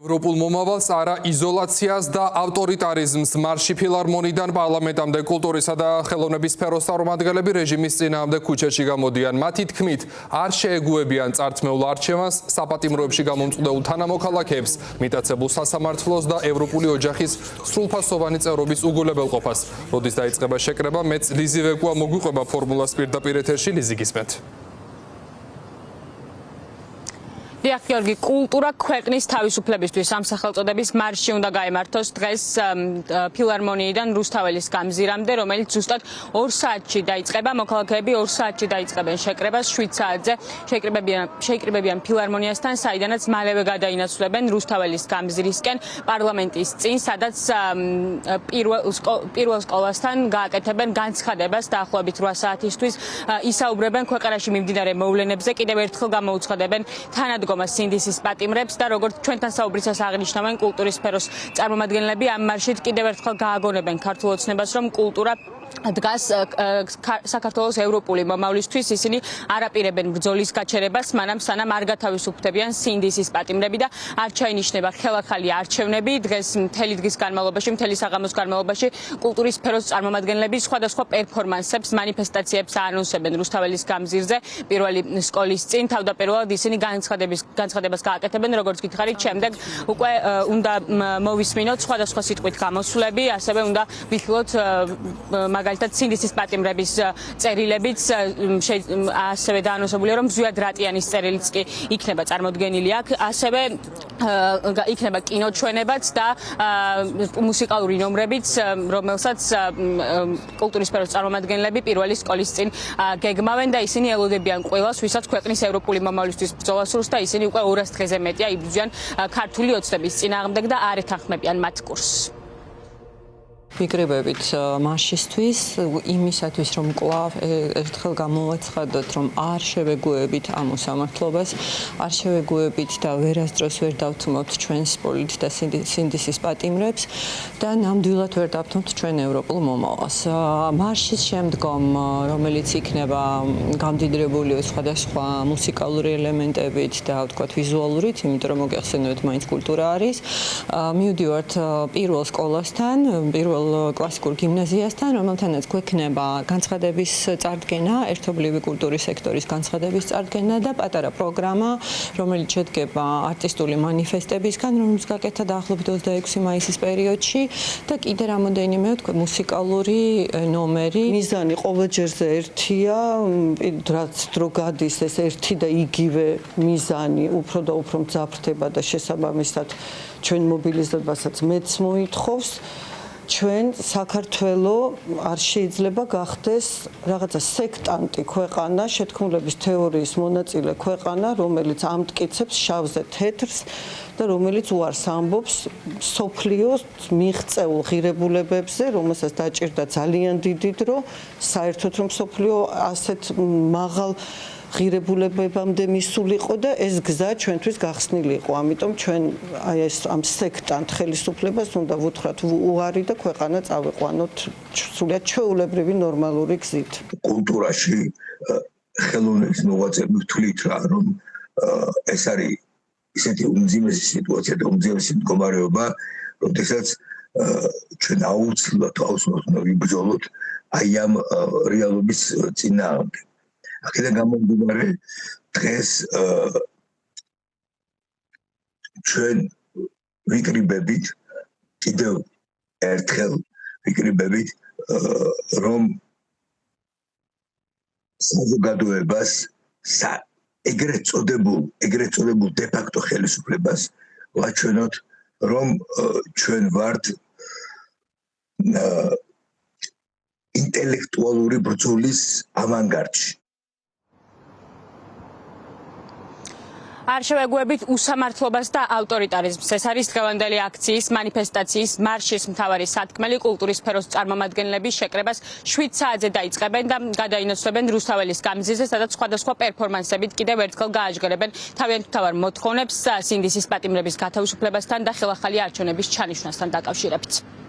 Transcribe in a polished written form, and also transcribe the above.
ევროპულ მომავალს არა იზოლაციას და ავტორიტარიზმს მარში ფილარმონიდან პარლამენტამდე კულტურისა და ხელოვნების სფეროს წარმომადგენლები რეჟიმის წინააღმდეგ ქუჩებში გამოდიან. მათი თქმით, არ შეეგუებიან წართმეულ არჩევანს, საპატიმროებში გამომწყვდეულ თანამოქალაქეებს, მიტაცებულ სასამართლოს და ევროპული ოჯახის სრულფასოვანი წევრობის უგულებელყოფას. როდის დაიწყება შეკრება, მეც ლიზი ვეკუა მოგვიყვება ფორმულას პირდაპირ ეთერში. ლიზი, გისმენთ. დიახ, გიორგი, კულტურა ქვეყნის თავისუფლებისთვის ამ სახელწოდების მარში უნდა გაემართოს დღეს ფილარმონიიდან რუსთაველის გამზირამდე, რომელიც ზუსტად 2 საათში დაიწყება. მოქალაქეები 2 საათში დაიწყებენ შეკრებას, 7 საათზე შეიკრიბებიან ფილარმონიასთან, საიდანაც მალევე გადაინაცვლებენ რუსთაველის გამზირისკენ პარლამენტის წინ, სადაც პირველ სკოლასთან გააკეთებენ განცხადებას დაახლოებით 8 საათისთვის. ისაუბრებენ ქვეყანაში მიმდინარე მოვლენებზე, კიდევ ერთხელ გამოუცხადებენ თანადგომას სინდისის პატიმრებს და როგორც ჩვენთან საუბრისას აღნიშნავენ კულტურის სფეროს წარმომადგენლები, ამ მარშით კიდევ ერთხელ გააგონებენ ქართულ ოცნებას, რომ კულტურა დგას საქართველოს ევროპული მომავლისთვის. ისინი არაპირებენ ბრძოლის გაჩერებას, სანამ არ გათავისუფლებიან სინდისის პატიმრები და არ ჩაინიშნება ხელახალი არჩევნები. დღეს მთელი დღის განმავლობაში, მთელი საღამოს განმავლობაში კულტურის სფეროს წარმომადგენლები სხვადასხვა პერფორმანსებს, მანიფესტაციებს აანონსებენ რუსთაველის გამზირზე. პირველი სკოლის წინ თავდაპირველად ისინი განცხადებას გააკეთებენ, როგორც გითხარით, შემდეგ უკვე უნდა მოვისმინოთ სხვადასხვა სიტყვით გამოსვლები, ასევე უნდა ვიხილოთ მაგალითად სინდისის პატიმრების წერილებიც, ასევე დაანონსებულია, რომ ზვიად რატიანის წერილიც კი იქნება წარმოდგენილი აქ, ასევე იქნება კინოჩვენებაც და მუსიკალური ნომრებიც, რომელსაც კულტურის სფეროს წარმომადგენლები პირველი სკოლის წინ გეგმავენ და ისინი ელოდებიან ყველას, ვისაც ქვეყნის ევროპული მომავლისთვის ბრძოლა სურს და ისინი უკვე 200 დღეზე მეტია იბრძვიან ქართული ოცნების წინააღმდეგ და არ ეთანხმებიან მათ კურსს. მიგრებებით მარშისთვის იმისათვის, რომ კვლავ ერთხელ გამოვაცხადოთ, რომ არ შევეგუებით ამ უსამართლობას, არ შევეგუებით და ვერასდროს ვერ დავთმობთ ჩვენს პოლიტ და სინდისის პატიმრებს და ნამდვილად ვერ დავთმობთ ჩვენ ევროპულ მომავალს. მარშის შემდგომ, რომელიც იქნება გამდიდრებული სხვადასხვა მუსიკალური ელემენტებით და ვთქვათ ვიზუალურით, იმიტომ რომ მოგეხსენებათ, მაინც კულტურა არის, მივდივართ პირველ სკოლასთან, პირველ კლასიკურ გიმნაზიასთან, რომელთანაც გვექნება განცხადების წარდგენა, ერთობლივი კულტურის სექტორის განცხადების წარდგენა და პატარა პროგრამა, რომელიც შედგება არტისტული მანიფესტებისგან, რომელიც გაკეთდა დაახლოებით 26 მაისის პერიოდში და კიდე რამოდენიმე მუსიკალური ნომერი. მიზანი ყოველჯერზე ერთია, რაც დრო გადის ეს ერთი და იგივე მიზანი უფრო და უფრო მძაფრდება და შესაბამისად ჩვენ მობილიზებასაც მეც მოითხოვს. ჩვენ საქართველო არ შეიძლება გახდეს რაღაცა სექტანტი ქვეყანა, შეთქმულების თეორიის მონაწილე ქვეყანა, რომელიც ამტკიცებს შავზე თეთრს და რომელიც უარს ამბობს სოფლიოს მიღწეულ ღირებულებებზე, რომელსაც დაჭირდა ძალიან დიდი დრო, საერთოდ რომ სოფლიო ასეთ მაღალ ღირებულებებამდე მისულიყო და ეს გზა ჩვენთვის გახსნილი იყო. ამიტომ ჩვენ აი ეს ამ სექტანტ ხელისუფლებას უნდა ვუთხრათ უარი და ქვეყანა წავიყვანოთ სრულიად ჩვეულებრივი ნორმალური გზით. კულტურაში ხელოვნების მოღვაწეები ვთვლით რა, რომ ეს არის ისეთი უმძიმესი სიტუაცია და უმძიმესი მდგომარეობა, როდესაც ჩვენ აუცილებლად უნდა ვიბრძოლოთ აი ამ რეალობის წინააღმდეგ. აქედან გამომდინარე, დღეს ჩვენ ვიკრიბებით, კიდევ ერთხელ ვიკრიბებით, რომ საზოგადოებას ეგრეთ წოდებულ დე-ფაქტო ხელისუფლებას ვაჩვენოთ, რომ ჩვენ ვართ ინტელექტუალური ბრძოლის ავანგარდში. არ შევეგუებით უსამართლობას და ავტორიტარიზმს. ეს არის დღევანდელი აქციის, მანიფესტაციის, მარშის მთავარი სათქმელი. კულტურის სფეროს წარმომადგენლები შეკრებას 7 საათზე დაიწყებენ და გადაინაცვლებენ რუსთაველის გამზირზე, სადაც სხვადასხვა პერფორმანსებით კიდევ ერთხელ გააჟღერებენ თავიანთ მთავარ მოთხოვნებს სინდისის პატიმრების გათავისუფლებასთან და ხელახალი არჩევნების ჩანიშვნასთან დაკავშირებით.